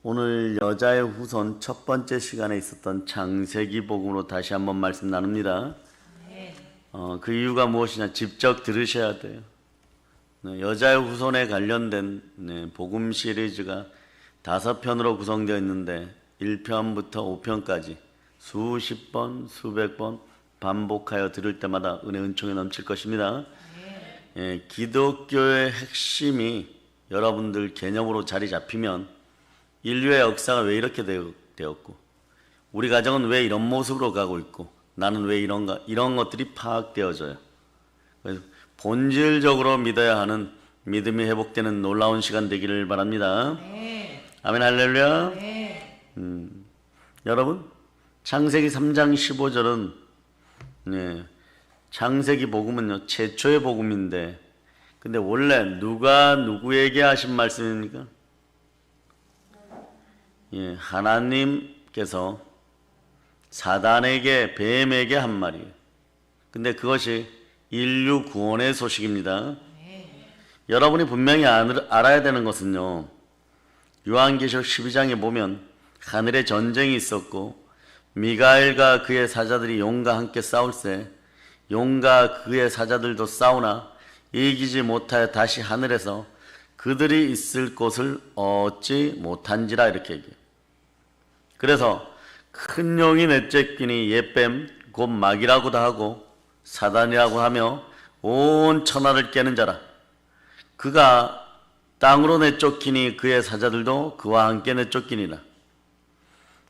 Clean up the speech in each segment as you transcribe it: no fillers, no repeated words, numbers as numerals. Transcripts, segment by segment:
오늘 여자의 후손 첫 번째 시간에 있었던 창세기 복음으로 다시 한번 말씀 나눕니다. 그 이유가 무엇이냐? 직접 들으셔야 돼요. 여자의 후손에 관련된 복음 시리즈가 5편으로 구성되어 있는데 1편부터 5편까지 수십 번, 수백 번 반복하여 들을 때마다 은혜 은총이 넘칠 것입니다. 기독교의 핵심이 여러분들 개념으로 자리 잡히면 인류의 역사가 왜 이렇게 되었고 우리 가정은 왜 이런 모습으로 가고 있고 나는 왜 이런가, 이런 것들이 파악되어져요. 그래서 본질적으로 믿어야 하는 믿음이 회복되는 놀라운 시간 되기를 바랍니다. 아멘 할렐루야. 여러분 창세기 3장 15절은 창세기 복음은요 최초의 복음인데 근데 원래 누가 누구에게 하신 말씀입니까? 하나님께서 사단에게, 뱀에게 한 말이에요. 근데 그것이 인류 구원의 소식입니다. 여러분이 분명히 알아야 되는 것은요, 요한계시록 12장에 보면 하늘에 전쟁이 있었고 미가엘과 그의 사자들이 용과 함께 싸울세 용과 그의 사자들도 싸우나 이기지 못하여 다시 하늘에서 그들이 있을 곳을 얻지 못한지라 이렇게 얘기해요. 그래서 큰 용이 내쫓기니 옛뱀 곧 마귀라고도 하고 사단이라고 하며 온 천하를 깨는 자라. 그가 땅으로 내쫓기니 그의 사자들도 그와 함께 내쫓기니라.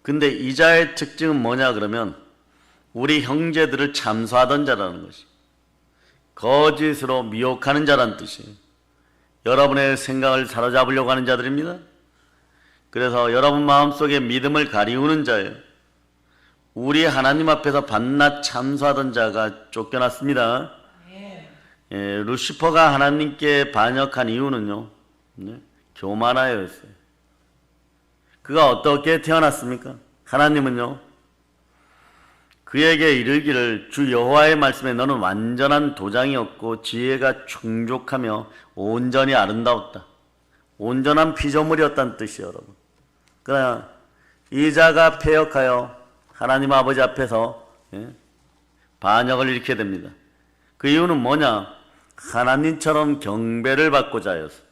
근데 이 자의 특징은 뭐냐 그러면 우리 형제들을 참소하던 자라는 것이 거짓으로 미혹하는 자라는 뜻이에요. 여러분의 생각을 사로잡으려고 하는 자들입니다. 그래서 여러분 마음속에 믿음을 가리우는 자예요. 우리 하나님 앞에서 밤낮 참소하던 자가 쫓겨났습니다. 루시퍼가 하나님께 반역한 이유는요, 교만하여였어요. 그가 어떻게 태어났습니까? 하나님은요, 그에게 이르기를 주 여호와의 말씀에 너는 완전한 도장이었고 지혜가 충족하며 온전히 아름다웠다. 온전한 피조물이었다는 뜻이에요, 여러분. 그러나 이 자가 패역하여 하나님 아버지 앞에서 반역을 일으키게 됩니다. 그 이유는 뭐냐? 하나님처럼 경배를 받고자 하였어.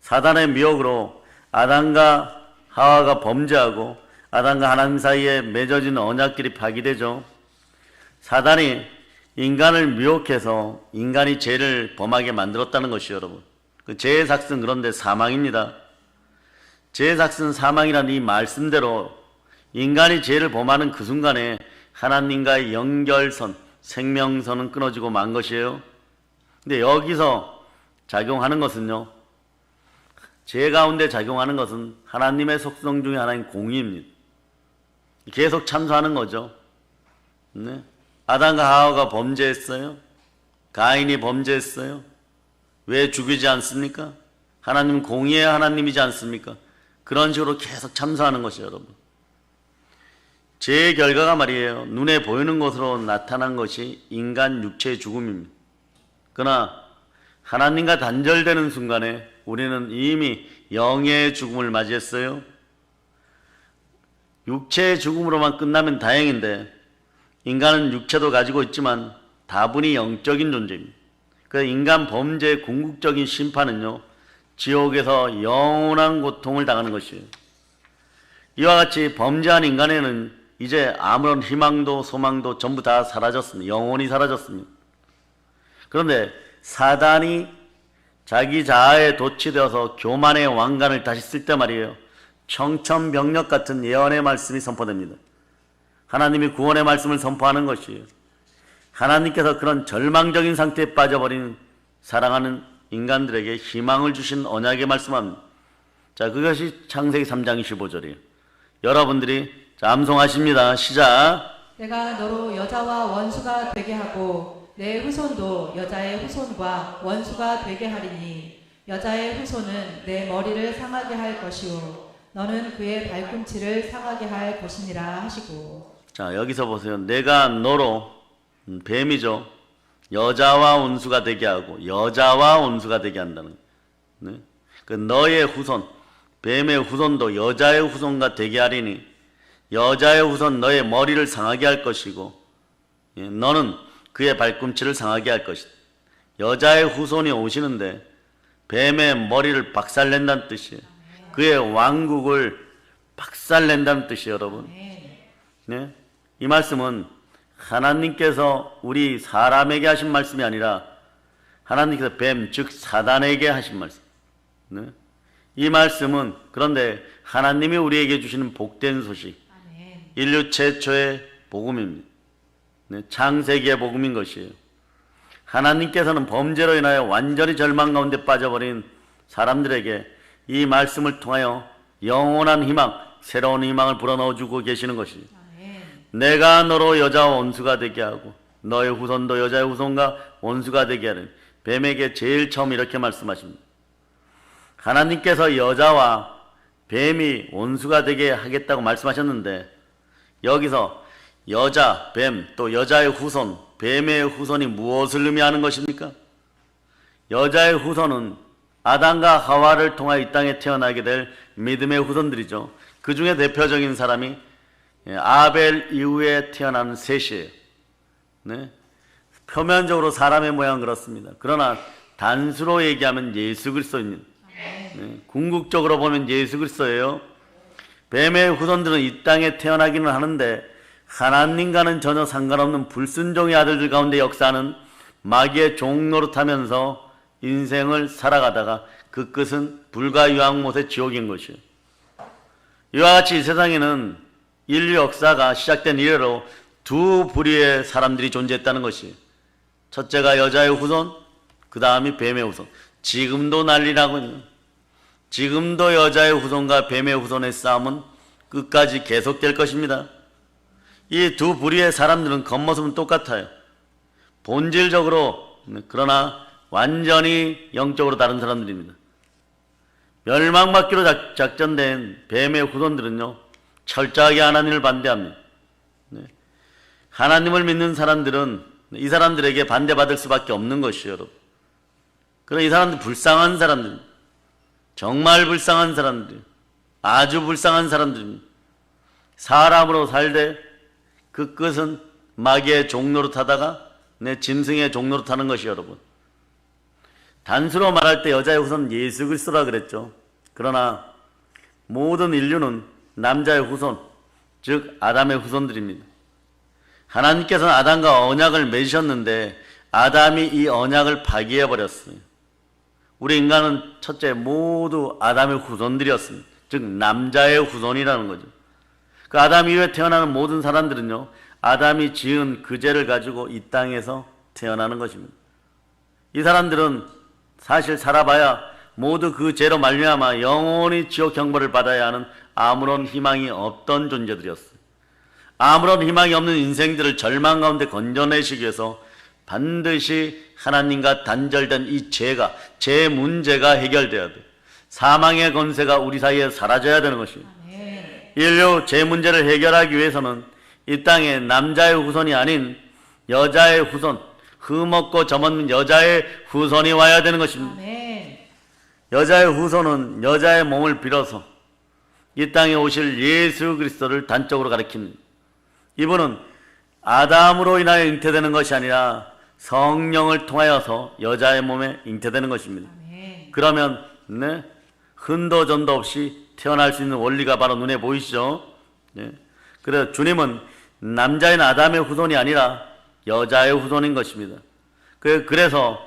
사단의 미혹으로 아담과 하와가 범죄하고 아담과 하나님 사이에 맺어진 언약끼리 파기되죠. 사단이 인간을 미혹해서 인간이 죄를 범하게 만들었다는 것이요, 여러분. 그 죄의 삭은 그런데 사망입니다. 죄의 삭은 사망이라는 이 말씀대로 인간이 죄를 범하는 그 순간에 하나님과의 연결선, 생명선은 끊어지고 만 것이에요. 근데 여기서 작용하는 것은요, 죄 가운데 작용하는 것은 하나님의 속성 중에 하나인 공의입니다. 계속 참소하는 거죠. 아담과 하와가 범죄했어요. 가인이 범죄했어요. 왜 죽이지 않습니까? 하나님 공의의 하나님이지 않습니까? 그런 식으로 계속 참소하는 것이죠, 여러분. 죄의 결과가 말이에요. 눈에 보이는 것으로 나타난 것이 인간 육체의 죽음입니다. 그러나 하나님과 단절되는 순간에 우리는 이미 영의 죽음을 맞이했어요. 육체의 죽음으로만 끝나면 다행인데 인간은 육체도 가지고 있지만 다분히 영적인 존재입니다. 그래서 인간 범죄의 궁극적인 심판은요, 지옥에서 영원한 고통을 당하는 것이에요. 이와 같이 범죄한 인간에는 이제 아무런 희망도 소망도 전부 다 사라졌습니다. 영원히 사라졌습니다. 그런데 사단이 자기 자아에 도취되어서 교만의 왕관을 다시 쓸 때 말이에요, 청천벽력 같은 예언의 말씀이 선포됩니다. 하나님이 구원의 말씀을 선포하는 것이에요. 하나님께서 그런 절망적인 상태에 빠져버린 사랑하는 인간들에게 희망을 주신 언약의 말씀합니다. 자, 그것이 창세기 3장 25절이에요. 여러분들이 암송하십니다. 시작. 내가 너로 여자와 원수가 되게 하고 내 후손도 여자의 후손과 원수가 되게 하리니 여자의 후손은 내 머리를 상하게 할 것이요 너는 그의 발꿈치를 상하게 할 것이니라 하시고. 자, 여기서 보세요. 내가 너로, 뱀이죠, 여자와 원수가 되게 하고 여자와 원수가 되게 한다는 거예요. 그 너의 후손, 뱀의 후손도 여자의 후손과 되게 하리니 여자의 후손 너의 머리를 상하게 할 것이고 너는 그의 발꿈치를 상하게 할 것이다. 여자의 후손이 오시는데 뱀의 머리를 박살낸다는 뜻이에요. 그의 왕국을 박살낸다는 뜻이에요, 여러분. 네? 이 말씀은 하나님께서 우리 사람에게 하신 말씀이 아니라 하나님께서 뱀, 즉 사단에게 하신 말씀. 네? 이 말씀은 그런데 하나님이 우리에게 주시는 복된 소식, 인류 최초의 복음입니다. 네? 창세기의 복음인 것이에요. 하나님께서는 범죄로 인하여 완전히 절망 가운데 빠져버린 사람들에게 이 말씀을 통하여 영원한 희망, 새로운 희망을 불어넣어주고 계시는 것이죠. 내가 너로 여자와 원수가 되게 하고 너의 후손도 여자의 후손과 원수가 되게 하는, 뱀에게 제일 처음 이렇게 말씀하십니다. 하나님께서 여자와 뱀이 원수가 되게 하겠다고 말씀하셨는데 여기서 여자, 뱀, 또 여자의 후손, 뱀의 후손이 무엇을 의미하는 것입니까? 여자의 후손은 아담과 하와를 통하여 이 땅에 태어나게 될 믿음의 후손들이죠. 그 중에 대표적인 사람이 아벨 이후에 태어난 셋이에요. 네? 표면적으로 사람의 모양 그렇습니다. 그러나 단수로 얘기하면 예수 그리스도입니다. 네? 궁극적으로 보면 예수 그리스도예요. 뱀의 후손들은 이 땅에 태어나기는 하는데 하나님과는 전혀 상관없는 불순종의 아들들 가운데 역사하는 마귀의 종노릇하면서 인생을 살아가다가 그 끝은 불과 유황못의 지옥인 것이에요. 이와 같이 이 세상에는 인류 역사가 시작된 이래로 두 부류의 사람들이 존재했다는 것이에요. 첫째가 여자의 후손, 그 다음이 뱀의 후손. 지금도 난리나군요. 지금도 여자의 후손과 뱀의 후손의 싸움은 끝까지 계속될 것입니다. 이 두 부류의 사람들은 겉모습은 똑같아요. 본질적으로, 그러나 완전히 영적으로 다른 사람들입니다. 멸망받기로 작전된 뱀의 후손들은요, 철저하게 하나님을 반대합니다. 하나님을 믿는 사람들은 이 사람들에게 반대받을 수밖에 없는 것이에요, 여러분. 그러나 이 사람들 불쌍한 사람들, 정말 불쌍한 사람들, 아주 불쌍한 사람들입니다. 사람으로 살되 그 끝은 마귀의 종로로 타다가 내 짐승의 종로로 타는 것이 여러분. 단수로 말할 때 여자의 후손은 예수 그리스도라 그랬죠. 그러나 모든 인류는 남자의 후손, 즉 아담의 후손들입니다. 하나님께서는 아담과 언약을 맺으셨는데 아담이 이 언약을 파기해버렸어요. 우리 인간은 첫째 모두 아담의 후손들이었습니다. 즉 남자의 후손이라는 거죠. 그 아담 이후에 태어나는 모든 사람들은요, 아담이 지은 그 죄를 가지고 이 땅에서 태어나는 것입니다. 이 사람들은 사실 살아봐야 모두 그 죄로 말미암아 영원히 지옥 경보를 받아야 하는 아무런 희망이 없던 존재들이었어요. 아무런 희망이 없는 인생들을 절망 가운데 건져내시기 위해서 반드시 하나님과 단절된 이 죄가, 죄 문제가 해결돼야 돼요. 사망의 권세가 우리 사이에 사라져야 되는 것입니다. 인류 죄 문제를 해결하기 위해서는 이 땅에 남자의 후손이 아닌 여자의 후손, 흠없고 점없는 여자의 후손이 와야 되는 것입니다. 여자의 후손은 여자의 몸을 빌어서 이 땅에 오실 예수 그리스도를 단적으로 가리킵니다. 이분은 아담으로 인하여 잉태되는 것이 아니라 성령을 통하여서 여자의 몸에 잉태되는 것입니다. 그러면 흔도 전도 없이 태어날 수 있는 원리가 바로 눈에 보이시죠? 그래서 주님은 남자인 아담의 후손이 아니라 여자의 후손인 것입니다. 그래서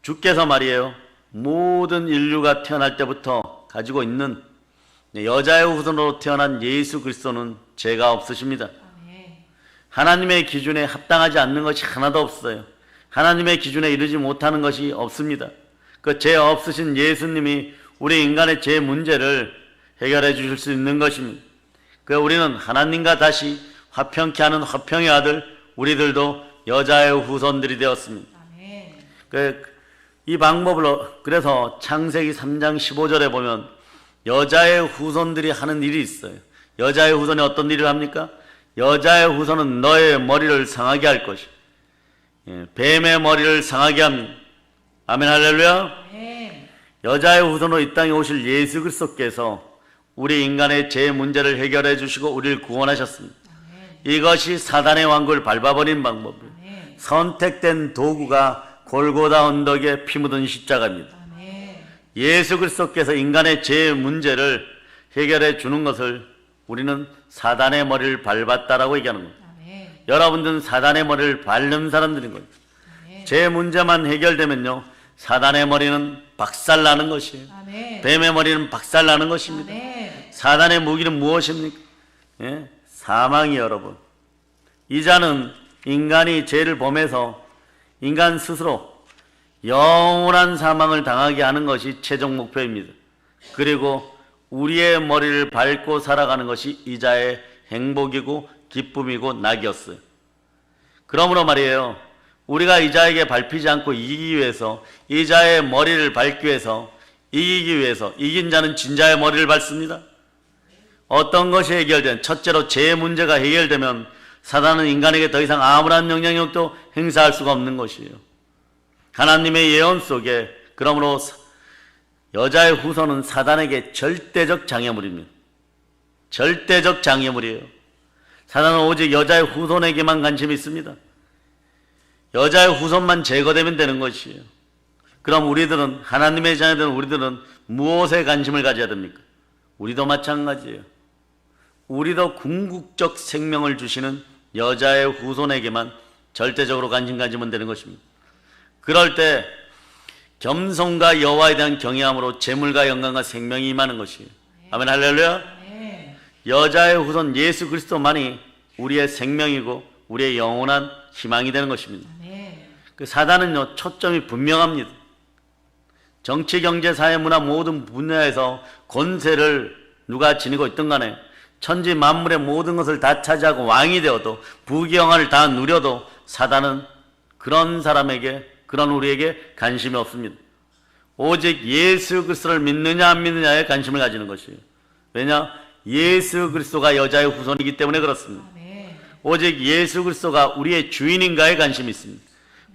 주께서 말이에요, 모든 인류가 태어날 때부터 가지고 있는 여자의 후손으로 태어난 예수 그리스도는 죄가 없으십니다. 하나님의 기준에 합당하지 않는 것이 하나도 없어요. 하나님의 기준에 이르지 못하는 것이 없습니다. 그 죄 없으신 예수님이 우리 인간의 죄 문제를 해결해 주실 수 있는 것입니다. 우리는 하나님과 다시 화평케 하는 화평의 아들, 우리들도 여자의 후손들이 되었습니다. 이 방법으로, 그래서 창세기 3장 15절에 보면 여자의 후손들이 하는 일이 있어요. 여자의 후손이 어떤 일을 합니까? 여자의 후손은 너의 머리를 상하게 할 것이, 뱀의 머리를 상하게 합니다. 아멘 할렐루야. 여자의 후손으로 이 땅에 오실 예수 그리스도께서 우리 인간의 죄 문제를 해결해 주시고 우리를 구원하셨습니다. 이것이 사단의 왕국을 밟아버리는 방법이에요. 선택된 도구가 골고다 언덕에 피 묻은 십자가입니다. 예수 그리스도께서 인간의 죄 문제를 해결해 주는 것을 우리는 사단의 머리를 밟았다라고 얘기하는 겁니다. 여러분들은 사단의 머리를 밟는 사람들인 거예요. 죄 문제만 해결되면요, 사단의 머리는 박살나는 것이에요. 뱀의 머리는 박살나는 것입니다. 사단의 무기는 무엇입니까? 예? 사망이 여러분. 이자는 인간이 죄를 범해서 인간 스스로 영원한 사망을 당하게 하는 것이 최종 목표입니다. 그리고 우리의 머리를 밟고 살아가는 것이 이자의 행복이고 기쁨이고 낙이었어요. 그러므로 말이에요, 우리가 이자에게 밟히지 않고 이기기 위해서, 이자의 머리를 밟기 위해서, 이기기 위해서, 이긴 자는 진자의 머리를 밟습니다. 어떤 것이 해결된, 첫째로 죄의 문제가 해결되면 사단은 인간에게 더 이상 아무런 영향력도 행사할 수가 없는 것이에요. 하나님의 예언 속에 그러므로 여자의 후손은 사단에게 절대적 장애물입니다. 절대적 장애물이에요. 사단은 오직 여자의 후손에게만 관심이 있습니다. 여자의 후손만 제거되면 되는 것이에요. 그럼 우리들은, 하나님의 자녀들은, 우리들은 무엇에 관심을 가져야 됩니까? 우리도 마찬가지예요. 우리도 궁극적 생명을 주시는 여자의 후손에게만 절대적으로 관심 가지면 되는 것입니다. 그럴 때 겸손과 여호와에 대한 경외함으로 재물과 영광과 생명이 임하는 것이에요. 아멘 할렐루야. 여자의 후손 예수 그리스도만이 우리의 생명이고 우리의 영원한 희망이 되는 것입니다. 그 사단은요, 초점이 분명합니다. 정치, 경제, 사회, 문화 모든 분야에서 권세를 누가 지니고 있든 간에 천지 만물의 모든 것을 다 차지하고 왕이 되어도 부귀영화를 다 누려도 사단은 그런 사람에게, 그런 우리에게 관심이 없습니다. 오직 예수 그리스도를 믿느냐 안 믿느냐에 관심을 가지는 것이에요. 왜냐? 예수 그리스도가 여자의 후손이기 때문에 그렇습니다. 오직 예수 그리스도가 우리의 주인인가에 관심이 있습니다.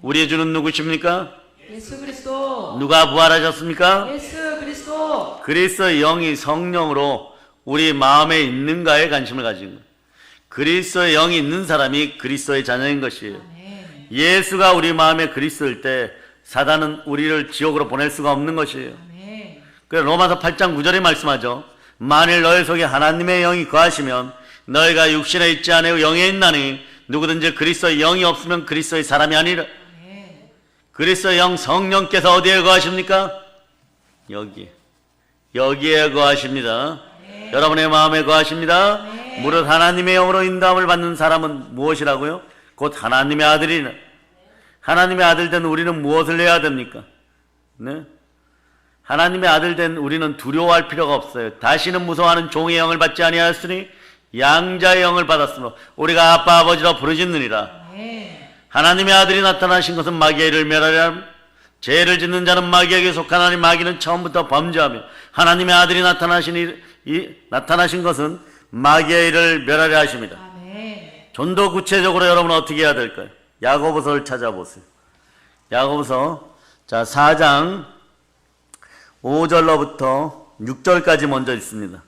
우리의 주는 누구십니까? 예수 그리스도. 누가 부활하셨습니까? 예수 그리스도. 그리스도의 영이 성령으로 우리 마음에 있는가에 관심을 가지는 거예요. 그리스도의 영이 있는 사람이 그리스도의 자녀인 것이에요. 예수가 우리 마음에 그리스도일 때 사단은 우리를 지옥으로 보낼 수가 없는 것이에요. 그래서 로마서 8장 9절에 말씀하죠. 만일 너희 속에 하나님의 영이 거하시면 너희가 육신에 있지 아니하고 영에 있나니 누구든지 그리스도의 영이 없으면 그리스도의 사람이 아니라. 그리스도의 영 성령께서 어디에 거하십니까? 여기에 거하십니다. 여러분의 마음에 거하십니다. 무릇 하나님의 영으로 인도함을 받는 사람은 무엇이라고요? 곧 하나님의 아들이나. 하나님의 아들 된 우리는 무엇을 해야 됩니까? 네? 하나님의 아들 된 우리는 두려워할 필요가 없어요. 다시는 무서워하는 종의 영을 받지 아니하였으니 양자의 영을 받았으므로 우리가 아빠 아버지라 부르짖느니라. 하나님의 아들이 나타나신 것은 마귀의 일을 멸하려 함. 죄를 짓는 자는 마귀에게 속하나니 마귀는 처음부터 범죄하며 하나님의 아들이 나타나신 것은 마귀의 일을 멸하려 하십니다. 좀 더 구체적으로 여러분은 어떻게 해야 될까요? 야고보서를 찾아보세요. 야고보서 4장 5절로부터 6절까지 먼저 있습니다.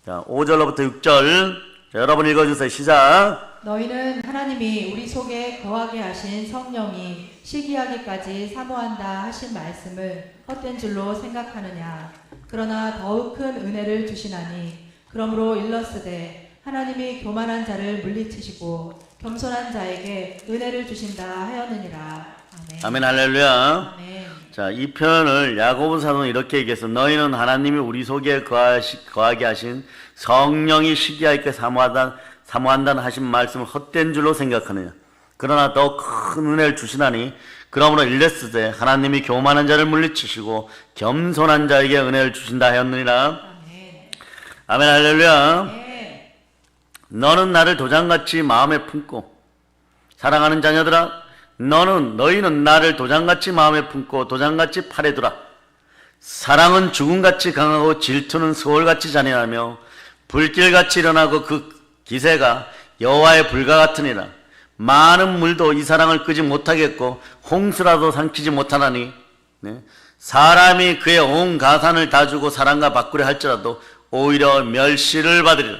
자, 5절로부터 6절 여러분 읽어주세요. 시작. 너희는 하나님이 우리 속에 거하게 하신 성령이 시기하기까지 사모한다 하신 말씀을 헛된 줄로 생각하느냐. 그러나 더욱 큰 은혜를 주시나니 그러므로 일렀으되 하나님이 교만한 자를 물리치시고 겸손한 자에게 은혜를 주신다 하였느니라. 아멘. 아멘 할렐루야. 아멘. 자, 이 표현을 야고보 사도는 이렇게 얘기해서 너희는 하나님이 우리 속에 거하게 하신 성령이 시기하게 사모한다는 하신 말씀을 헛된 줄로 생각하느냐. 그러나 더 큰 은혜를 주시나니 그러므로 일렀으되 하나님이 교만한 자를 물리치시고 겸손한 자에게 은혜를 주신다 하였느니라. 아멘 할렐루야. 너는 나를 도장같이 마음에 품고 사랑하는 자녀들아 너희는 나를 도장같이 마음에 품고 도장같이 팔에 두라. 사랑은 죽음같이 강하고 질투는 소울같이 잔인하며 불길같이 일어나고 그 기세가 여호와의 불과 같으니라. 많은 물도 이 사랑을 끄지 못하겠고 홍수라도 삼키지 못하나니. 네. 사람이 그의 온 가산을 다 주고 사랑과 바꾸려 할지라도 오히려 멸시를 받으리라.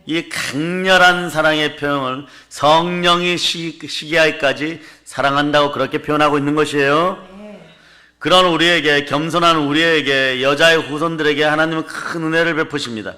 이 강렬한 사랑의 표현을 성령이 시기하기까지 사랑한다고 그렇게 표현하고 있는 것이에요. 그런 우리에게, 겸손한 우리에게, 여자의 후손들에게 하나님은 큰 은혜를 베푸십니다.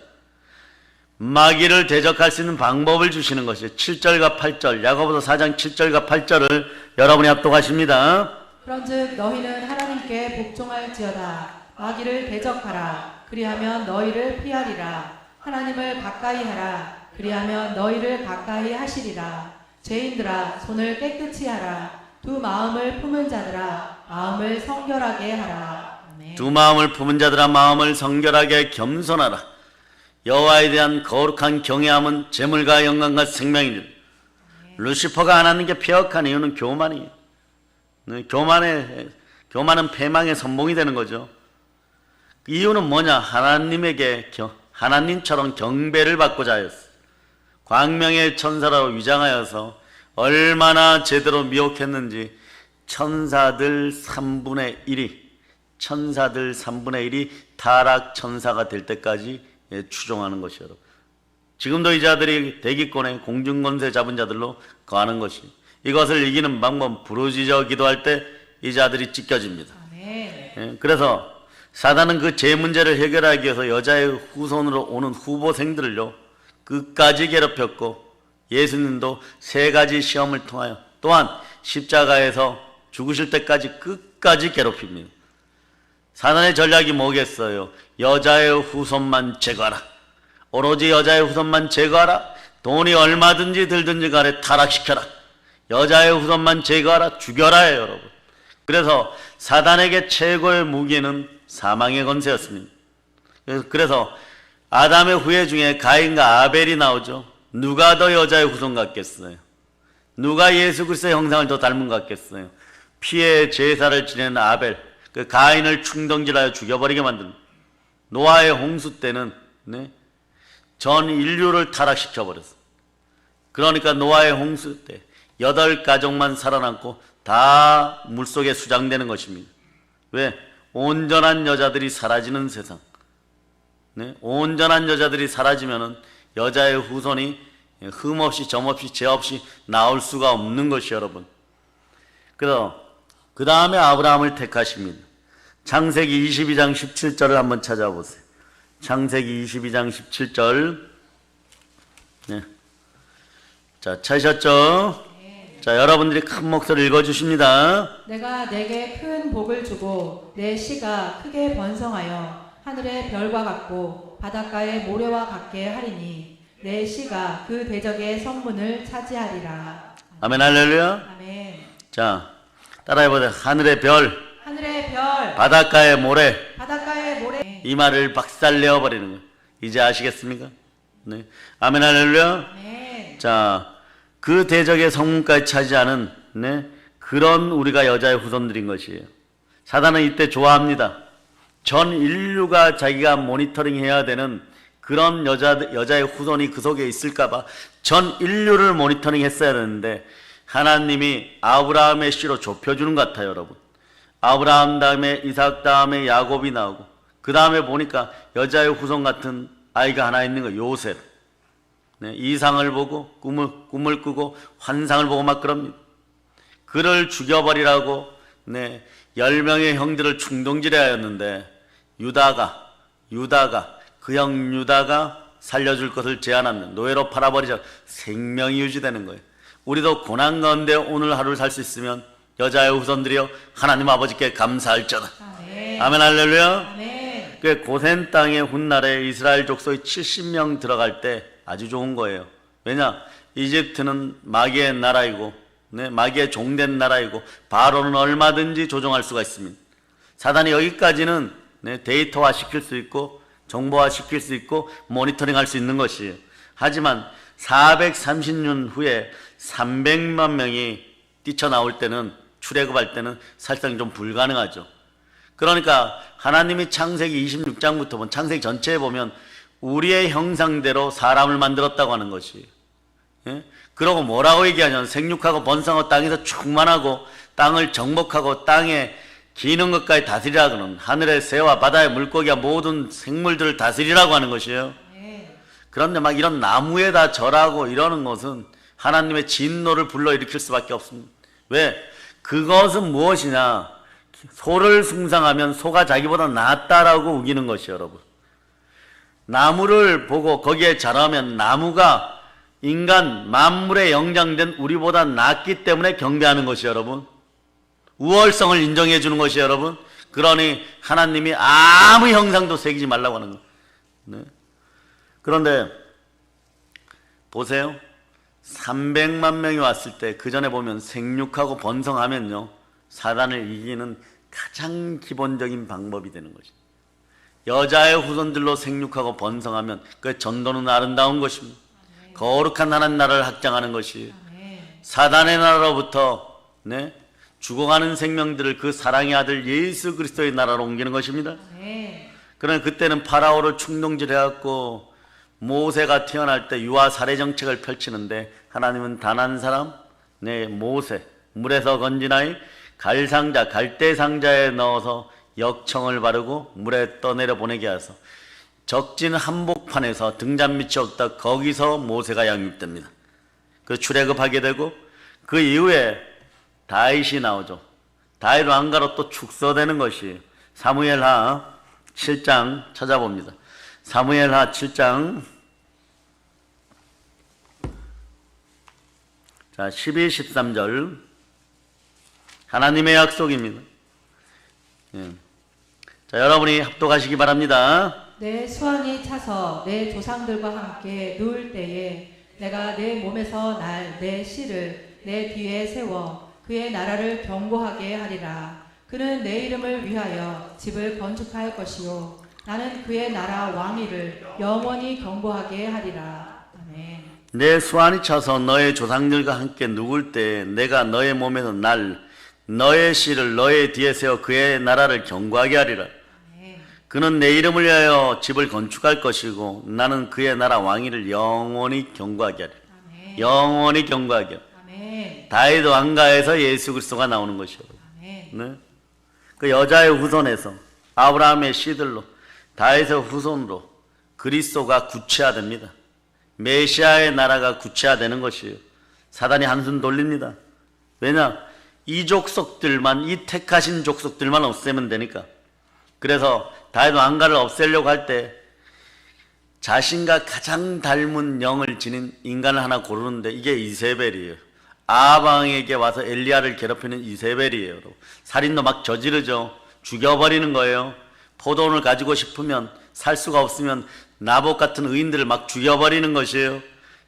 마귀를 대적할 수 있는 방법을 주시는 것이에요. 7절과 8절, 야고보서 4장 7절과 8절을 여러분이 합독하십니다. 그런즉 너희는 하나님께 복종할지어다. 마귀를 대적하라. 그리하면 너희를 피하리라. 하나님을 가까이 하라. 그리하면 너희를 가까이 하시리라. 죄인들아, 손을 깨끗이 하라. 두 마음을 품은 자들아, 마음을 성결하게 하라. 아멘. 두 마음을 품은 자들아, 마음을 성결하게 겸손하라. 여호와에 대한 거룩한 경외함은 재물과 영광과 생명이니라. 루시퍼가 하나님께 피역한 이유는 교만이에요. 교만은 패망의 선봉이 되는 거죠. 이유는 뭐냐? 하나님처럼 경배를 받고자 하였어요. 광명의 천사라고 위장하여서 얼마나 제대로 미혹했는지 천사들 3분의 1이 타락 천사가 될 때까지 추종하는 것이요. 지금도 이 자들이 대기권의 공중권세 잡은 자들로 거하는 것이, 이것을 이기는 방법, 부르짖어 기도할 때 이 자들이 찢겨집니다. 그래서 사단은 그 죄 문제를 해결하기 위해서 여자의 후손으로 오는 후보생들을요 끝까지 괴롭혔고, 예수님도 3가지 시험을 통하여 또한 십자가에서 죽으실 때까지 끝까지 괴롭힙니다. 사단의 전략이 뭐겠어요? 여자의 후손만 제거하라. 오로지 여자의 후손만 제거하라. 돈이 얼마든지 들든지 간에 타락시켜라. 여자의 후손만 제거하라. 죽여라예요, 여러분. 그래서 사단에게 최고의 무기는 사망의 권세였습니다. 그래서 아담의 후예 중에 가인과 아벨이 나오죠. 누가 더 여자의 후손 같겠어요? 누가 예수 그리스도의 형상을 더 닮은 것 같겠어요? 피의 제사를 지내는 아벨, 그 가인을 충동질하여 죽여버리게 만든 노아의 홍수 때는 전 인류를 타락시켜버렸어요. 그러니까 노아의 홍수 때 8가족만 살아남고 다 물속에 수장되는 것입니다. 왜? 온전한 여자들이 사라지는 세상. 온전한 여자들이 사라지면은 여자의 후손이 흠 없이 점 없이 죄 없이 나올 수가 없는 것이, 여러분. 그래서 그 다음에 아브라함을 택하십니다. 창세기 22장 17절을 한번 찾아보세요. 창세기 22장 17절. 자, 찾으셨죠? 자, 여러분들이 큰 목소리 읽어주십니다. 내가 내게 큰 복을 주고 내 씨가 크게 번성하여 하늘의 별과 같고 바닷가의 모래와 같게 하리니 내 씨가 그 대적의 성문을 차지하리라. 아멘, 할렐루야. 아멘. 자, 따라해보세요. 하늘의 별, 하늘의 별, 바닷가의 모래. 바닷가의 모래. 이 말을 박살내어버리는 거예요. 이제 아시겠습니까? 네. 아멘, 할렐루야. 아멘. 자, 그 대적의 성문까지 차지하는 그런 우리가 여자의 후손들인 것이에요. 사단은 이때 좋아합니다. 전 인류가 자기가 모니터링 해야 되는 그런 여자의 후손이 그 속에 있을까봐 전 인류를 모니터링 했어야 되는데, 하나님이 아브라함의 씨로 좁혀주는 것 같아요, 여러분. 아브라함 다음에 이삭 다음에 야곱이 나오고, 그 다음에 보니까 여자의 후손 같은 아이가 하나 있는 거예요. 요셉. 이상을 보고 꿈을 꾸고 환상을 보고 막 그럽니다. 그를 죽여버리라고 10명의 형들을 충동질하였는데 유다가 그 형 유다가 살려줄 것을 제안하면 노예로 팔아버리자 생명이 유지되는 거예요. 우리도 고난 가운데 오늘 하루를 살 수 있으면 여자의 후손들이여 하나님 아버지께 감사할지어다. 아멘, 할렐루야. 아멘. 그 고센 땅의 훗날에 이스라엘 족속이 70명 들어갈 때 아주 좋은 거예요. 왜냐? 이집트는 마귀의 나라이고, 마귀의 종된 나라이고, 바로는 얼마든지 조종할 수가 있습니다. 사단이 여기까지는 데이터화 시킬 수 있고, 정보화 시킬 수 있고, 모니터링 할 수 있는 것이에요. 하지만 430년 후에 300만 명이 뛰쳐나올 때는, 출애굽할 때는 사실상 좀 불가능하죠. 그러니까 하나님이 창세기 26장부터 보면, 창세기 전체에 보면 우리의 형상대로 사람을 만들었다고 하는 것이에요. 그러고 뭐라고 얘기하냐면 생육하고 번성하고 땅에서 충만하고 땅을 정복하고 땅에 기는 것까지 다스리라고는 하늘의 새와 바다의 물고기와 모든 생물들을 다스리라고 하는 것이에요. 그런데 막 이런 나무에다 절하고 이러는 것은 하나님의 진노를 불러일으킬 수밖에 없습니다. 왜? 그것은 무엇이냐? 소를 숭상하면 소가 자기보다 낫다라고 우기는 것이에요, 여러분. 나무를 보고 거기에 절하면 나무가 인간 만물에 영장된 우리보다 낫기 때문에 경배하는 것이에요, 여러분. 우월성을 인정해 주는 것이에요, 여러분. 그러니 하나님이 아무 형상도 새기지 말라고 하는 거예요. 네. 그런데 보세요. 300만 명이 왔을 때 그 전에 보면 생육하고 번성하면요, 사단을 이기는 가장 기본적인 방법이 되는 것입니다. 여자의 후손들로 생육하고 번성하면 그 전도는 아름다운 것입니다. 거룩한 하나님 나라를 확장하는 것이 사단의 나라로부터 죽어가는 생명들을 그 사랑의 아들 예수 그리스도의 나라로 옮기는 것입니다. 그러나 그때는 파라오를 충동질해갖고 모세가 태어날 때 유아 살해 정책을 펼치는데 하나님은 단 한 사람, 모세, 물에서 건지나이 갈상자, 갈대상자에 넣어서 역청을 바르고 물에 떠내려 보내게 하서 적진 한복판에서 등잔 밑이 없다 거기서 모세가 양육됩니다. 그 출애굽하게 되고 그 이후에 다윗이 나오죠. 다윗 왕가로 또 축소되는 것이 사무엘하 7장 찾아봅니다. 사무엘하 7장 자 12, 13절 하나님의 약속입니다. 자, 여러분이 합독하시기 바랍니다. 내 수완이 차서 내 조상들과 함께 누울 때에 내가 내 몸에서 날 내 씨를 내 뒤에 세워 그의 나라를 견고하게 하리라. 그는 내 이름을 위하여 집을 건축할 것이요 나는 그의 나라 왕위를 영원히 견고하게 하리라. 아멘. 내 수완이 차서 너의 조상들과 함께 누울 때 내가 너의 몸에서 날 너의 씨를 너의 뒤에 세워 그의 나라를 견고하게 하리라. 그는 내 이름을 위하여 집을 건축할 것이고 나는 그의 나라 왕위를 영원히 견고하게 하리라. 영원히 견고하게 하리라. 다윗 왕가에서 예수 그리스도가 나오는 것이요. 네? 그 여자의 후손에서 아브라함의 씨들로 다윗의 후손으로 그리스도가 구체화됩니다. 메시아의 나라가 구체화되는 것이에요. 사단이 한숨 돌립니다. 왜냐? 이 족속들만, 이 택하신 족속들만 없애면 되니까. 그래서 다윗 왕가를 없애려고 할 때 자신과 가장 닮은 영을 지닌 인간을 하나 고르는데 이게 이세벨이에요. 아방에게 와서 엘리야를 괴롭히는 이세벨이에요. 살인도 막 저지르죠. 죽여버리는 거예요. 포도원을 가지고 싶으면 살 수가 없으면 나봇 같은 의인들을 막 죽여버리는 것이에요.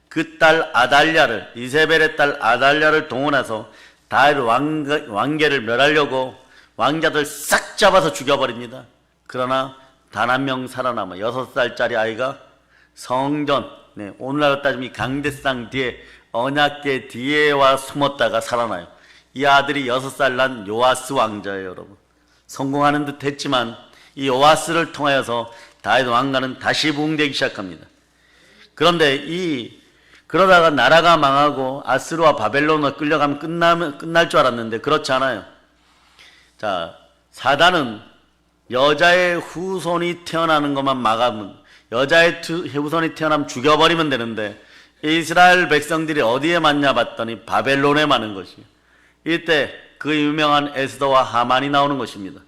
그 딸 아달랴를, 이세벨의 딸 아달랴를 동원해서 다윗 왕계를 멸하려고 왕자들 싹 잡아서 죽여버립니다. 그러나 단 한 명 살아남아 6살짜리 아이가 성전, 오늘날로 따지면 강대상 뒤에 언약궤 뒤에 와 숨었다가 살아나요. 이 아들이 6살 난 요아스 왕자예요, 여러분. 성공하는 듯 했지만 이 요아스를 통하여서 다윗 왕가는 다시 부흥되기 시작합니다. 그런데 그러다가 나라가 망하고 아스루와 바벨론으로 끌려가면 끝날 줄 알았는데 그렇지 않아요. 자, 사단은 여자의 후손이 태어나는 것만 막으면, 여자의 후손이 태어나면 죽여버리면 되는데 이스라엘 백성들이 어디에 맞냐 봤더니 바벨론에 맞는 것이에요. 이때 그 유명한 에스더와 하만이 나오는 것입니다.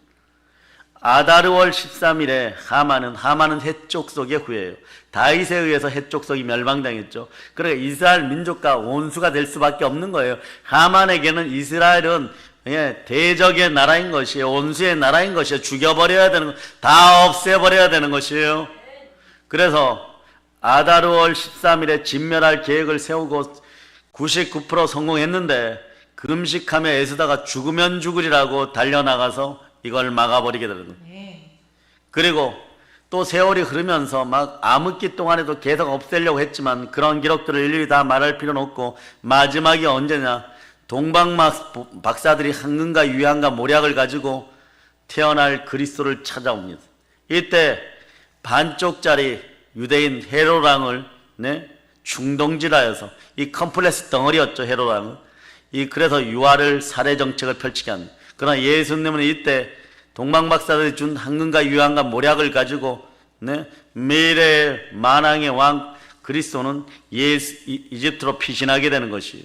아다르월 13일에 하만은 헷족속의 후예요. 다윗에 의해서 헷족속이 멸망당했죠. 그러니까 이스라엘 민족과 원수가 될 수밖에 없는 거예요. 하만에게는 이스라엘은 대적의 나라인 것이에요. 원수의 나라인 것이에요. 죽여버려야 되는 것, 다 없애버려야 되는 것이에요. 그래서 아다르월 13일에 진멸할 계획을 세우고 99% 성공했는데 금식하며 에스더가 죽으면 죽으리라고 달려나가서 이걸 막아버리게 되는 거예요. 그리고 또 세월이 흐르면서 막 암흑기 동안에도 계속 없애려고 했지만 그런 기록들을 일일이 다 말할 필요는 없고 마지막이 언제냐? 동방 박사들이 황금과 유향과 모략을 가지고 태어날 그리스도를 찾아옵니다. 이때 반쪽짜리 유대인 헤롯 왕을 충동질하여서 이 컴플렉스 덩어리였죠. 헤롯 왕은. 그래서 유아를 살해 정책을 펼치게 합니다. 그러나 예수님은 이때 동방박사들이 준 황금과 유황과 모략을 가지고 미래의 만왕의 왕 그리스도는 이집트로 피신하게 되는 것이에요.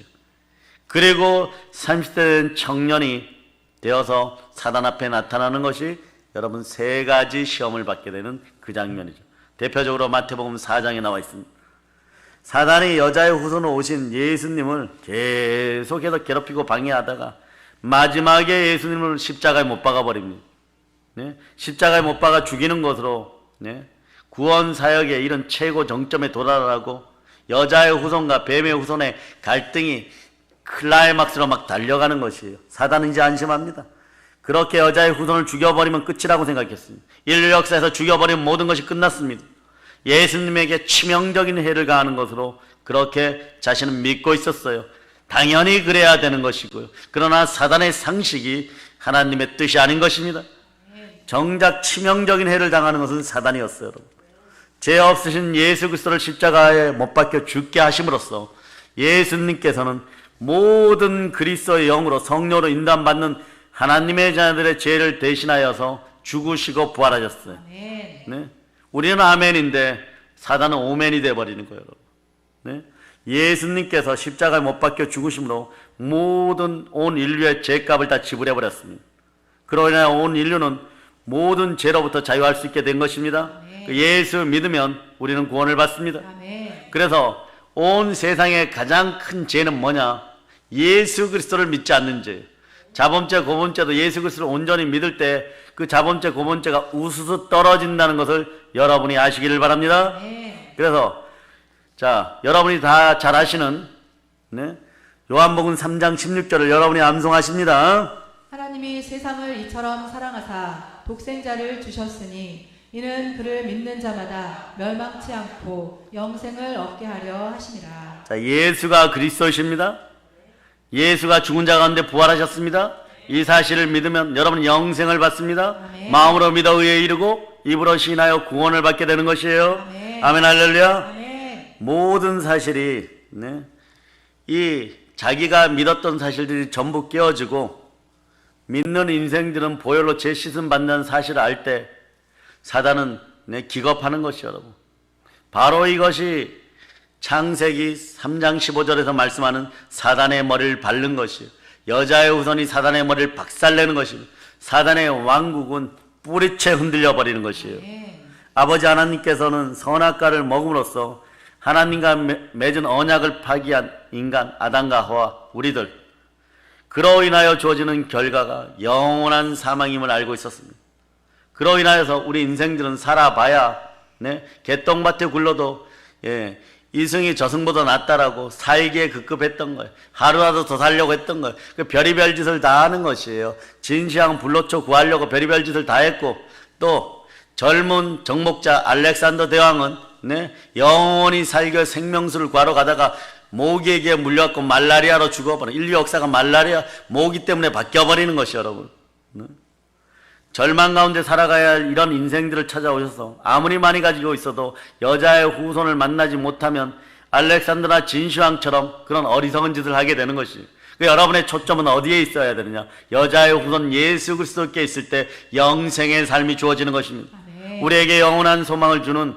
그리고 30대 된 청년이 되어서 사단 앞에 나타나는 것이 여러분 세 가지 시험을 받게 되는 그 장면이죠. 대표적으로 마태복음 4장에 나와 있습니다. 사단이 여자의 후손으로 오신 예수님을 계속해서 괴롭히고 방해하다가 마지막에 예수님을 십자가에 못 박아 버립니다. 십자가에 못 박아 죽이는 것으로 구원 사역의 이런 최고 정점에 도달하고 여자의 후손과 뱀의 후손의 갈등이 클라이막스로 막 달려가는 것이에요. 사단은 이제 안심합니다. 그렇게 여자의 후손을 죽여버리면 끝이라고 생각했습니다. 인류 역사에서 죽여버리면 모든 것이 끝났습니다. 예수님에게 치명적인 해를 가하는 것으로 그렇게 자신은 믿고 있었어요. 당연히 그래야 되는 것이고요. 그러나 사단의 상식이 하나님의 뜻이 아닌 것입니다. 정작 치명적인 해를 당하는 것은 사단이었어요. 여러분. 죄 없으신 예수 그리스도를 십자가에 못 박혀 죽게 하심으로써 예수님께서는 모든 그리스도의 영으로 성령으로 인도받는 하나님의 자녀들의 죄를 대신하여서 죽으시고 부활하셨어요. 네? 우리는 아멘인데 사단은 오멘이 되어버리는 거예요. 네? 예수님께서 십자가에 못 박혀 죽으심으로 모든 온 인류의 죄값을 다 지불해버렸습니다. 그로 인하여 온 인류는 모든 죄로부터 자유할 수 있게 된 것입니다. 예수 믿으면 우리는 구원을 받습니다. 그래서 온 세상의 가장 큰 죄는 뭐냐? 예수 그리스도를 믿지 않는 죄. 자범죄 고범죄도 예수 그리스도를 온전히 믿을 때 그 자범죄 고범죄가 우수수 떨어진다는 것을 여러분이 아시기를 바랍니다. 그래서 자, 여러분이 다 잘 아시는 요한복음 3장 16절을 여러분이 암송하십니다. 하나님이 세상을 이처럼 사랑하사 독생자를 주셨으니 이는 그를 믿는 자마다 멸망치 않고 영생을 얻게 하려 하심이라. 자, 예수가 그리스도이십니다. 예수가 죽은 자 가운데 부활하셨습니다. 이 사실을 믿으면 여러분은 영생을 받습니다. 아멘. 마음으로 믿어 의에 이르고 입으로 시인하여 구원을 받게 되는 것이에요. 아멘, 아멘 할렐루야. 아멘. 모든 사실이 이 자기가 믿었던 사실들이 전부 깨어지고 믿는 인생들은 보혈로 죄 씻음 받는 사실을 알 때 사단은 기겁하는 것이요, 여러분. 바로 이것이 창세기 3장 15절에서 말씀하는 사단의 머리를 밟는 것이요, 여자의 후손이 사단의 머리를 박살내는 것이요, 사단의 왕국은 뿌리채 흔들려 버리는 것이에요. 아버지 하나님께서는 선악과를 먹음으로써 하나님과 맺은 언약을 파기한 인간 아담과 하와 우리들, 그로 인하여 주어지는 결과가 영원한 사망임을 알고 있었습니다. 그로 인하여서 우리 인생들은 살아봐야 개똥밭에 굴러도 이승이 저승보다 낫다라고 살기에 급급했던 거예요. 하루라도 더 살려고 했던 거예요. 그 별의별 짓을 다 하는 것이에요. 진시황 불로초 구하려고 별의별 짓을 다 했고, 또 젊은 정복자 알렉산더 대왕은 영원히 살겨 생명수를 구하러 가다가 모기에게 물려갖고 말라리아로 죽어버려. 인류 역사가 말라리아, 모기 때문에 바뀌어버리는 것이 여러분. 절망 가운데 살아가야 할 이런 인생들을 찾아오셔서 아무리 많이 가지고 있어도 여자의 후손을 만나지 못하면 알렉산더나 진시황처럼 그런 어리석은 짓을 하게 되는 것이에요. 여러분의 초점은 어디에 있어야 되느냐? 여자의 후손 예수 그리스도께 있을 때 영생의 삶이 주어지는 것입니다. 아멘. 우리에게 영원한 소망을 주는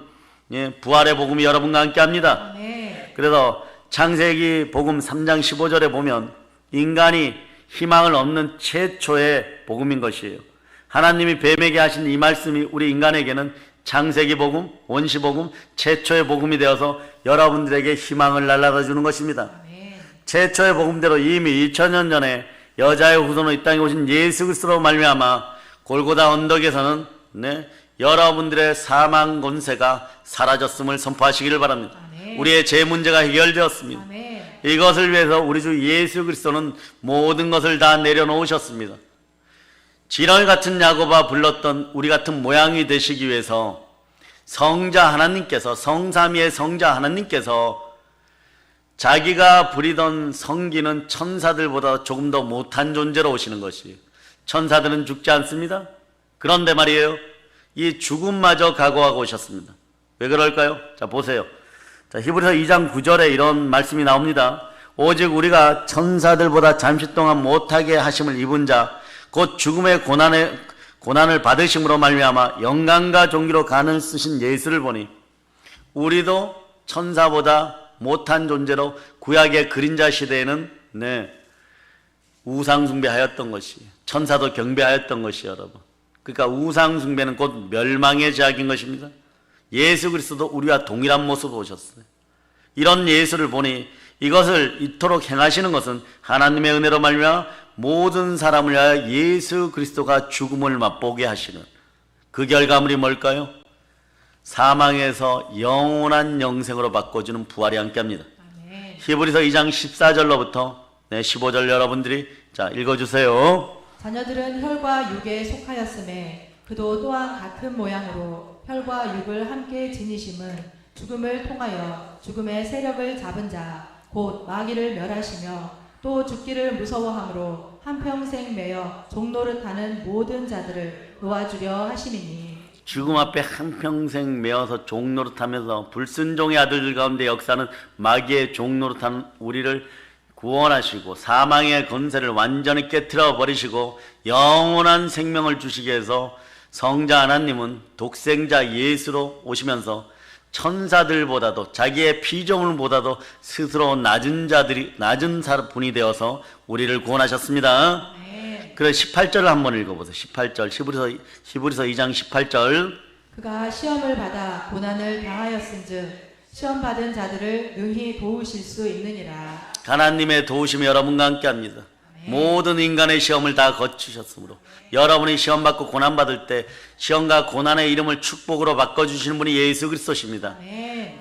부활의 복음이 여러분과 함께합니다. 아멘. 그래서 창세기 복음 3장 15절에 보면 인간이 희망을 얻는 최초의 복음인 것이에요. 하나님이 뱀에게 하신 이 말씀이 우리 인간에게는 창세기 복음, 원시 복음, 최초의 복음이 되어서 여러분들에게 희망을 날라다 주는 것입니다. 아멘. 최초의 복음대로 이미 2000년 전에 여자의 후손으로 이 땅에 오신 예수 그리스도로 말미암아 골고다 언덕에서는 여러분들의 사망 권세가 사라졌음을 선포하시기를 바랍니다. 아멘. 우리의 죄 문제가 해결되었습니다. 아멘. 이것을 위해서 우리 주 예수 그리스도는 모든 것을 다 내려놓으셨습니다. 지렁이 같은 야고보가 불렀던 우리 같은 모양이 되시기 위해서 성자 하나님께서, 성삼위의 성자 하나님께서 자기가 부리던 성기는 천사들보다 조금 더 못한 존재로 오시는 것이에요. 천사들은 죽지 않습니다. 그런데 말이에요, 이 죽음마저 각오하고 오셨습니다. 왜 그럴까요? 자, 보세요. 자, 히브리서 2장 9절에 이런 말씀이 나옵니다. 오직 우리가 천사들보다 잠시 동안 못하게 하심을 입은 자 곧 죽음의 고난을 받으심으로 말미암아 영광과 존귀로 간을 쓰신 예수를 보니 우리도 천사보다 못한 존재로 구약의 그림자 시대에는 우상 숭배하였던 것이, 천사도 경배하였던 것이 여러분. 그러니까 우상 숭배는 곧 멸망의 제약인 것입니다. 예수 그리스도도 우리와 동일한 모습으로 오셨어요. 이런 예수를 보니 이것을 이토록 행하시는 것은 하나님의 은혜로 말미암아 모든 사람을 위하여 예수 그리스도가 죽음을 맛보게 하시는 그 결과물이 뭘까요? 사망에서 영원한 영생으로 바꿔주는 부활이 함께합니다. 히브리서 2장 14절로부터 15절 여러분들이 자 읽어주세요. 자녀들은 혈과 육에 속하였음에 그도 또한 같은 모양으로 혈과 육을 함께 지니심은 죽음을 통하여 죽음의 세력을 잡은 자 곧 마귀를 멸하시며 또 죽기를 무서워함으로 한평생 매여 종노릇하는 모든 자들을 놓아주려 하심이니. 죽음 앞에 한평생 매어서 종노릇하면서 불순종의 아들들 가운데 역사는 마귀의 종노릇하는 우리를 구원하시고 사망의 권세를 완전히 깨트려 버리시고 영원한 생명을 주시기 위해서 성자 하나님은 독생자 예수로 오시면서 천사들보다도 자기의 피조물보다도 스스로 낮은 분이 되어서 우리를 구원하셨습니다. 그래서 18절을 한번 읽어보세요. 18절 히브리서 2장 18절. 그가 시험을 받아 고난을 당하였은즉 시험 받은 자들을 능히 도우실 수 있느니라. 하나님의 도우심이 여러분과 함께합니다. 모든 인간의 시험을 다 거치셨으므로 여러분이 시험받고 고난받을 때 시험과 고난의 이름을 축복으로 바꿔주시는 분이 예수 그리스도십니다.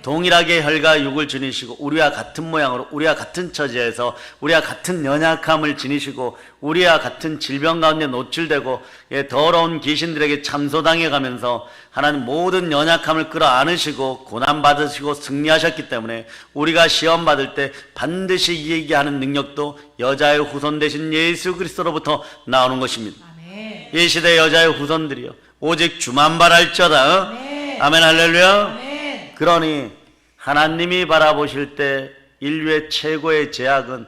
동일하게 혈과 육을 지니시고 우리와 같은 모양으로 우리와 같은 처지에서 우리와 같은 연약함을 지니시고 우리와 같은 질병 가운데 노출되고 더러운 귀신들에게 참소당해 가면서 하나님 모든 연약함을 끌어안으시고 고난받으시고 승리하셨기 때문에 우리가 시험받을 때 반드시 이기게 하는 능력도 여자의 후손 되신 예수 그리스도로부터 나오는 것입니다. 이 시대 여자의 후손들이요 오직 주만 바랄지어다. 아멘 할렐루야. 그러니 하나님이 바라보실 때 인류의 최고의 제약은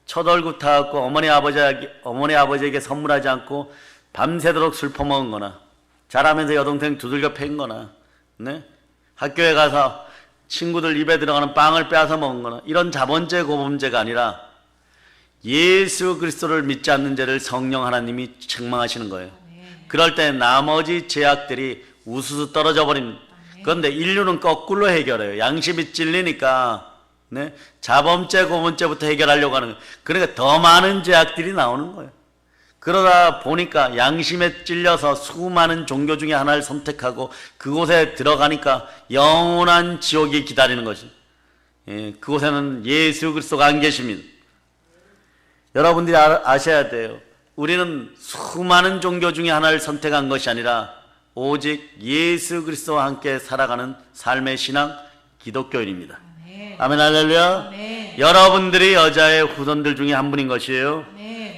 첫 얼굴 타갖고 어머니 아버지에게 선물하지 않고 밤새도록 슬퍼 먹은 거나 자라면서 여동생 두들겨 팬 거나 학교에 가서 친구들 입에 들어가는 빵을 빼앗아 먹은 거나 이런 자본죄 고범죄가 아니라 예수 그리스도를 믿지 않는 죄를 성령 하나님이 책망하시는 거예요. 그럴 때 나머지 죄악들이 우수수 떨어져 버립니다. 그런데 인류는 거꾸로 해결해요. 양심이 찔리니까 자범죄 고범죄부터 해결하려고 하는 거예요. 그러니까 더 많은 죄악들이 나오는 거예요. 그러다 보니까 양심에 찔려서 수많은 종교 중에 하나를 선택하고 그곳에 들어가니까 영원한 지옥이 기다리는 것이. 그곳에는 예수 그리스도가 안 계십니다. 여러분들이 아셔야 돼요. 우리는 수많은 종교 중에 하나를 선택한 것이 아니라 오직 예수 그리스도와 함께 살아가는 삶의 신앙 기독교인입니다. 아멘 할렐루야. 여러분들이 여자의 후손들 중에 한 분인 것이에요.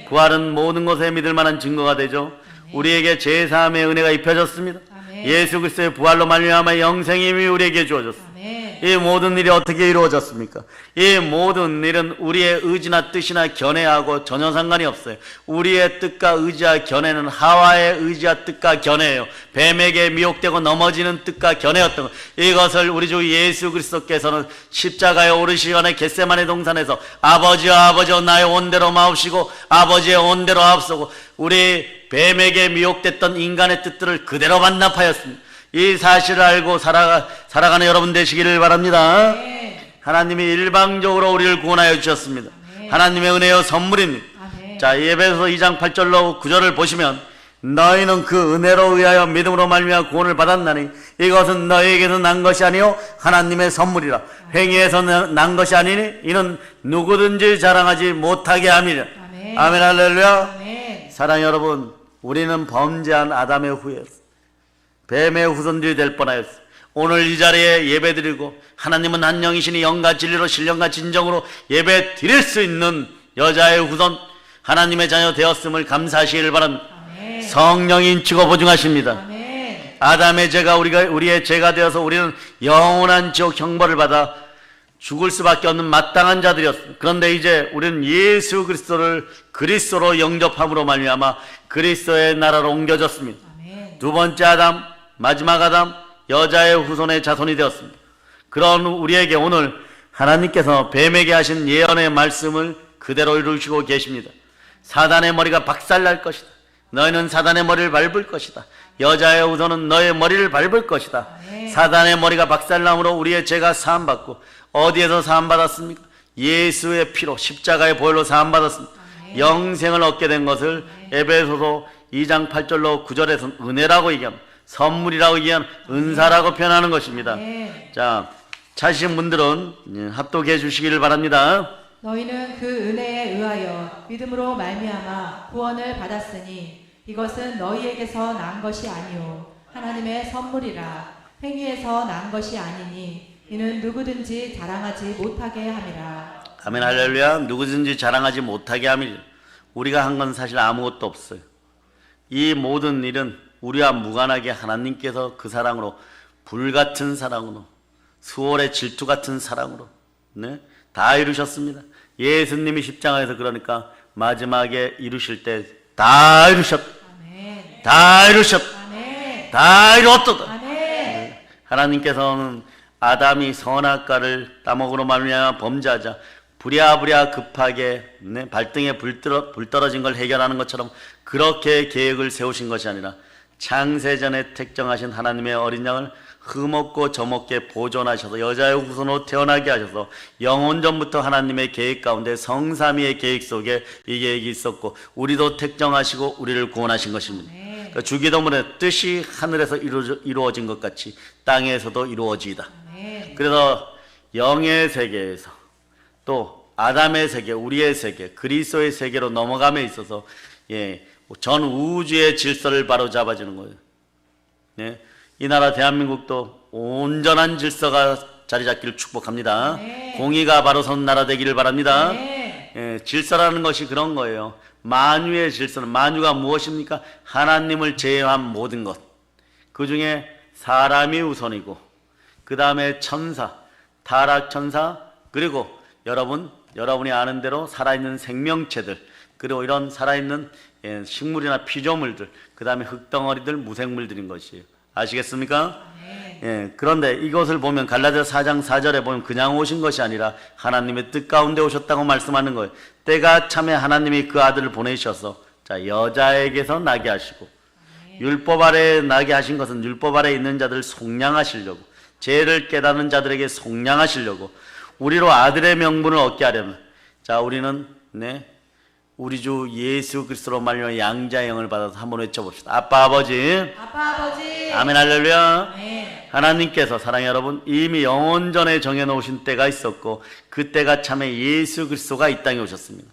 부활은 모든 것에 믿을 만한 증거가 되죠. 우리에게 제사함의 은혜가 입혀졌습니다. 예수 그리스도의 부활로 말미암아 영생의 힘이 우리에게 주어졌습니다. 이 모든 일이 어떻게 이루어졌습니까? 이 모든 일은 우리의 의지나 뜻이나 견해하고 전혀 상관이 없어요. 우리의 뜻과 의지와 견해는 하와의 의지와 뜻과 견해예요. 뱀에게 미혹되고 넘어지는 뜻과 견해였던 것. 이것을 우리 주 예수 그리스도께서는 십자가에 오르시기 전에 겟세마네 동산에서 아버지여 나의 온대로 마옵시고 아버지의 온대로 앞서고 우리 뱀에게 미혹됐던 인간의 뜻들을 그대로 반납하였습니다. 이 사실을 알고 살아가는 여러분 되시기를 바랍니다. 하나님이 일방적으로 우리를 구원하여 주셨습니다. 하나님의 은혜요 선물입니다. 자, 에베소서 2장 8절로 9절을 보시면 너희는 그 은혜로 의하여 믿음으로 말미암아 구원을 받았나니 이것은 너희에게서 난 것이 아니요 하나님의 선물이라. 행위에서 난 것이 아니니 이는 누구든지 자랑하지 못하게 함이라. 아멘 할렐루야. 사랑 여러분, 우리는 범죄한 아담의 후예였습니다. 뱀의 후손들이 될 뻔하였어요. 오늘 이 자리에 예배드리고 하나님은 한 영이시니 영과 진리로 신령과 진정으로 예배 드릴 수 있는 여자의 후손 하나님의 자녀 되었음을 감사하시기를 바랍니다. 성령이 인치고 보증하십니다. 아담의 죄가 우리의 죄가 되어서 우리는 영원한 지옥 형벌을 받아 죽을 수밖에 없는 마땅한 자들이었습니다. 그런데 이제 우리는 예수 그리스도를 그리스도로 영접함으로 말미암아 그리스도의 나라로 옮겨졌습니다. 아멘. 두 번째 아담, 마지막 아담, 여자의 후손의 자손이 되었습니다. 그런 우리에게 오늘 하나님께서 뱀에게 하신 예언의 말씀을 그대로 이루시고 계십니다. 사단의 머리가 박살날 것이다. 너희는 사단의 머리를 밟을 것이다. 여자의 후손은 너의 머리를 밟을 것이다. 사단의 머리가 박살남으로 우리의 죄가 사함받고, 어디에서 사함받았습니까? 예수의 피로 십자가의 보혈로 사함받았습니다. 영생을 얻게 된 것을 에베소서 2장 8절로 9절에서 은혜라고 얘기합니다. 선물이라고 얘기하는 은사라고 표현하는 것입니다. 자, 찾으신 분들은 합독해 주시기를 바랍니다. 너희는 그 은혜에 의하여 믿음으로 말미암아 구원을 받았으니 이것은 너희에게서 난 것이 아니요 하나님의 선물이라. 행위에서 난 것이 아니니 이는 누구든지 자랑하지 못하게 함이라. 아멘 할렐루야. 누구든지 자랑하지 못하게 함이라. 우리가 한 건 사실 아무것도 없어요. 이 모든 일은 우리와 무관하게 하나님께서 그 사랑으로, 불같은 사랑으로, 수월의 질투 같은 사랑으로 다 이루셨습니다. 예수님이 십자가에서 그러니까 마지막에 이루실 때 다 이루셨다. 아멘. 다 이루셨다. 아멘. 다 이루었다. 아멘. 하나님께서는 아담이 선악과를 따먹으로 말미암아 범죄하자 부랴부랴 급하게 발등에 불 떨어진 걸 해결하는 것처럼 그렇게 계획을 세우신 것이 아니라 창세전에 택정하신 하나님의 어린 양을 흠없고 점없게 보존하셔서 여자의 후손으로 태어나게 하셔서 영원전부터 하나님의 계획 가운데 성삼위의 계획 속에 이 계획이 있었고 우리도 택정하시고 우리를 구원하신 것입니다. 그러니까 주기도문의 뜻이 하늘에서 이루어진 것 같이 땅에서도 이루어지이다. 그래서 영의 세계에서 또 아담의 세계, 우리의 세계, 그리스도의 세계로 넘어감에 있어서 전 우주의 질서를 바로잡아 주는 거예요. 이 나라 대한민국도 온전한 질서가 자리 잡기를 축복합니다. 공의가 바로 선 나라 되기를 바랍니다. 질서라는 것이 그런 거예요. 만유의 질서는, 만유가 무엇입니까? 하나님을 제외한 모든 것. 그 중에 사람이 우선이고 그 다음에 천사, 타락천사, 그리고 여러분이 아는 대로 살아있는 생명체들, 그리고 이런 살아있는 식물이나 피조물들, 그 다음에 흙덩어리들, 무생물들인 것이에요. 아시겠습니까? 그런데 이것을 보면 갈라디아서 4장 4절에 보면 그냥 오신 것이 아니라 하나님의 뜻 가운데 오셨다고 말씀하는 거예요. 때가 참에 하나님이 그 아들을 보내셔서 여자에게서 나게 하시고, 율법 아래에 나게 하신 것은 율법 아래에 있는 자들을 속량하시려고, 죄를 깨닫는 자들에게 속량하시려고, 우리로 아들의 명분을 얻게 하려면, 우리는 우리 주 예수 그리스도로 말미암아 양자의 영을 받아서 한번 외쳐봅시다. 아빠 아버지. 아빠 아버지. 아멘 할렐루야. 아멘. 하나님께서 사랑하는 여러분, 이미 영원전에 정해놓으신 때가 있었고 그 때가 참에 예수 그리스도가 이 땅에 오셨습니다.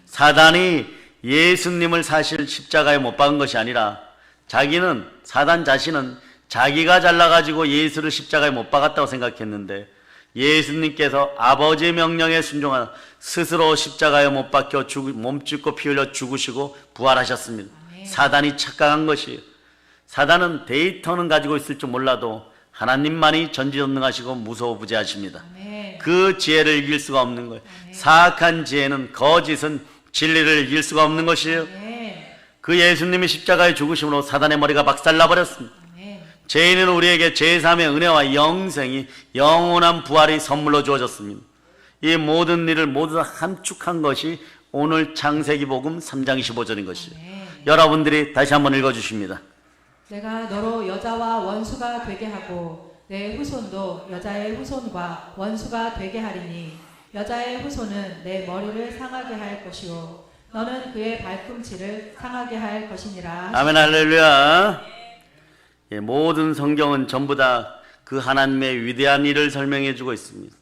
사단이 예수님을 사실 십자가에 못 박은 것이 아니라 사단 자신은 자기가 잘나가지고 예수를 십자가에 못 박았다고 생각했는데, 예수님께서 아버지의 명령에 순종하는 스스로 십자가에 못 박혀 몸짓고 피 흘려 죽으시고 부활하셨습니다. 사단이 착각한 것이에요. 사단은 데이터는 가지고 있을 줄 몰라도 하나님만이 전지전능하시고 무소부재하십니다. 그 지혜를 이길 수가 없는 거예요. 사악한 지혜는, 거짓은 진리를 이길 수가 없는 것이에요. 그 예수님이 십자가에 죽으심으로 사단의 머리가 박살나버렸습니다. 죄인은 우리에게 제3의 은혜와 영생이, 영원한 부활이 선물로 주어졌습니다. 이 모든 일을 모두 다 함축한 것이 오늘 창세기 복음 3장 25절인 것이에요. 여러분들이 다시 한번 읽어주십니다. 내가 너로 여자와 원수가 되게 하고 내 후손도 여자의 후손과 원수가 되게 하리니 여자의 후손은 내 머리를 상하게 할 것이요 너는 그의 발꿈치를 상하게 할 것이니라. 아멘 할렐루야. 모든 성경은 전부 다 그 하나님의 위대한 일을 설명해 주고 있습니다.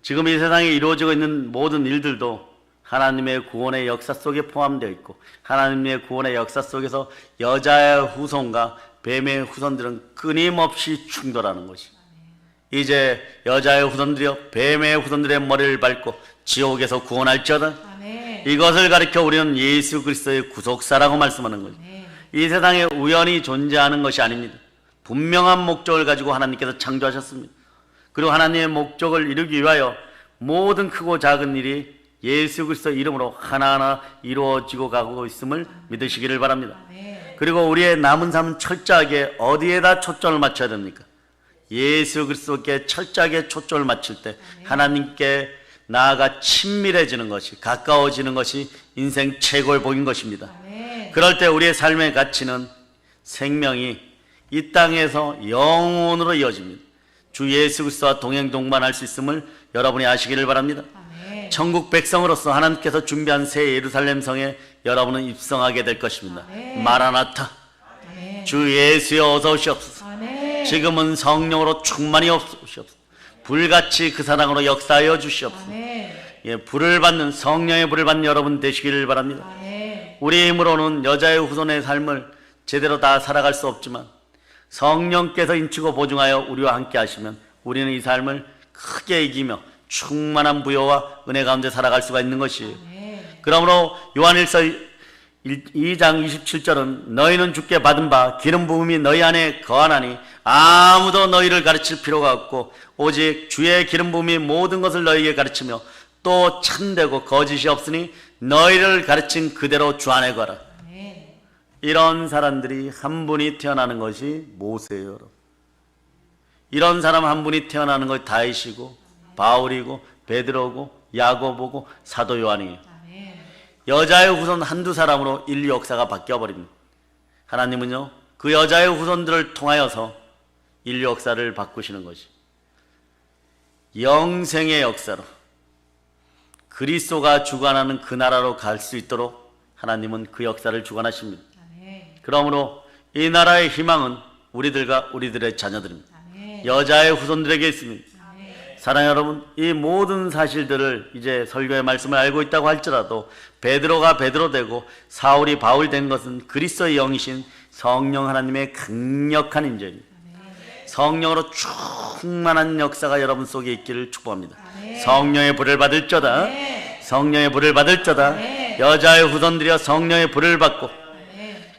지금 이 세상에 이루어지고 있는 모든 일들도 하나님의 구원의 역사 속에 포함되어 있고, 하나님의 구원의 역사 속에서 여자의 후손과 뱀의 후손들은 끊임없이 충돌하는 것이, 이제 여자의 후손들이요 뱀의 후손들의 머리를 밟고 지옥에서 구원할지어다. 이것을 가리켜 우리는 예수 그리스도의 구속사라고 말씀하는 거죠. 이 세상에 우연히 존재하는 것이 아닙니다. 분명한 목적을 가지고 하나님께서 창조하셨습니다. 그리고 하나님의 목적을 이루기 위하여 모든 크고 작은 일이 예수 그리스도 이름으로 하나하나 이루어지고 가고 있음을 믿으시기를 바랍니다. 그리고 우리의 남은 삶은 철저하게 어디에다 초점을 맞춰야 됩니까? 예수 그리스도께 철저하게 초점을 맞출 때 하나님께 나아가 친밀해지는 것이, 가까워지는 것이 인생 최고의 복인 것입니다. 그럴 때 우리의 삶의 가치는 생명이 이 땅에서 영원으로 이어집니다. 주 예수 그리스도와 동행 동반할 수 있음을 여러분이 아시기를 바랍니다. 천국 백성으로서 하나님께서 준비한 새 예루살렘 성에 여러분은 입성하게 될 것입니다. 마라나타, 주 예수여 어서 오시옵소서. 지금은 성령으로 충만히 오시옵소서. 불같이 그 사랑으로 역사하여 주시옵소서. 예, 불을 받는, 성령의 불을 받는 여러분 되시기를 바랍니다. 우리의 힘으로는 여자의 후손의 삶을 제대로 다 살아갈 수 없지만 성령께서 인치고 보증하여 우리와 함께 하시면 우리는 이 삶을 크게 이기며 충만한 부요와 은혜 가운데 살아갈 수가 있는 것이에요. 그러므로 요한일서 2장 27절은 너희는 주께 받은 바 기름 부음이 너희 안에 거하나니 아무도 너희를 가르칠 필요가 없고 오직 주의 기름 부음이 모든 것을 너희에게 가르치며 또 참되고 거짓이 없으니 너희를 가르친 그대로 주 안에 거하라. 이런 사람들이 한 분이 태어나는 것이 모세예요, 여러분. 이런 사람 한 분이 태어나는 것이 다윗이고 바울이고 베드로고 야고보고 사도 요한이에요. 여자의 후손 한두 사람으로 인류 역사가 바뀌어버립니다. 하나님은요, 그 여자의 후손들을 통하여서 인류 역사를 바꾸시는 것이 영생의 역사로 그리스도가 주관하는 그 나라로 갈 수 있도록 하나님은 그 역사를 주관하십니다. 그러므로 이 나라의 희망은 우리들과 우리들의 자녀들입니다. 여자의 후손들에게 있습니다. 사랑하는 여러분, 이 모든 사실들을 이제 설교의 말씀을 알고 있다고 할지라도 베드로가 베드로 되고 사울이 바울 된 것은 그리스도의 영이신 성령 하나님의 강력한 임재입니다. 성령으로 충만한 역사가 여러분 속에 있기를 축복합니다. 성령의 불을 받을 자다. 성령의 불을 받을 자다. 여자의 후손들이여 성령의 불을 받고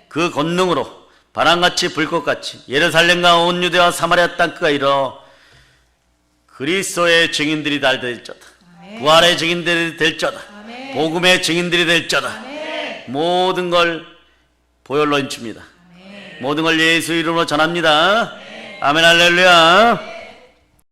그 권능으로 바람같이 불꽃같이 예루살렘과 온 유대와 사마리아 땅끝가 이르러 그리스도의 증인들이 다 될 자다. 부활의 증인들이 될 자다. 복음의 증인들이 될 자다. 모든 걸 보혈로 인칩니다. 모든 걸 예수 이름으로 전합니다. 아멘 할렐루야.